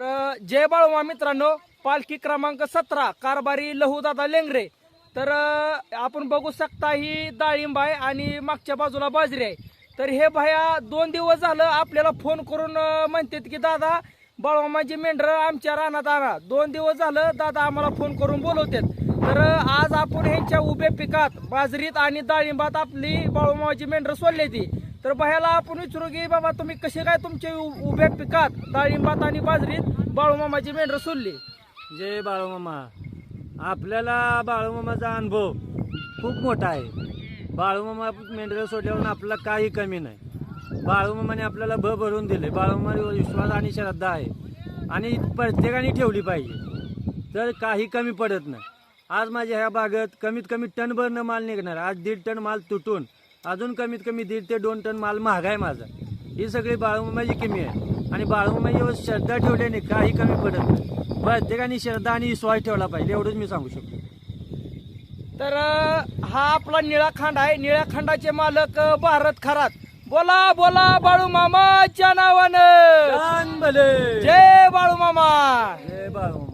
जय बाळूमा मित्रांनो, पालखी क्रमांक 17 कारभारी लहूदादा लेंगरे. तर आपण बघू शकता ही डाळिंब आहे आणि मागच्या बाजूला बाजरी आहे. तर हे भया 2 दिवस झालं आपल्याला फोन करून म्हणतात की दादा बाळूमाची मेंढर आमच्या रानात आणा. 2 दिवस झालं दादा आम्हाला फोन करून बोलवतात. तर आज आपण ह्यांच्या उभ्या पिकात बाजरीत आणि डाळिंबात आपली बाळूमाची मेंढर सोडली ती. तर भयाला आपण विचारू की बाबा तुम्ही कसे काय तुमच्या उभ्या पिकात डाळिंबात आणि बाजरीत बाळूमामाची मेंढर सोडली. जय बाळूमामा. आपल्याला बाळूमामाचा अनुभव खूप मोठा आहे. बाळूमामा मेंढरं सोडल्यावर आपल्याला काही कमी नाही. बाळूमामाने आपल्याला भरून दिले. बाळूमामावर विश्वास आणि श्रद्धा आहे आणि प्रत्येकाने ठेवली पाहिजे, तर काही कमी पडत नाही. आज माझ्या ह्या बागेत कमीत कमी टनभर माल निघणार. आज 1.5 टन माल तुटून अजून कमीत कमी 1.5 ते 2 टन माल महाग आहे माझा. ही सगळी बाळूमामाची कमी आहे आणि बाळूमामाजीवर श्रद्धा ठेवल्याने काही कमी पडत नाही. प्रत्येकाने श्रद्धा आणि विश्वास ठेवला पाहिजे, एवढंच मी सांगू शकतो. तर हा आपला निळा खांड आहे. निळ्या खांडाचे मालक भारत खरात. बोला बोला बाळूमामाच्या नावानं भले. जय बाळूमामा. जय बाळूमामा.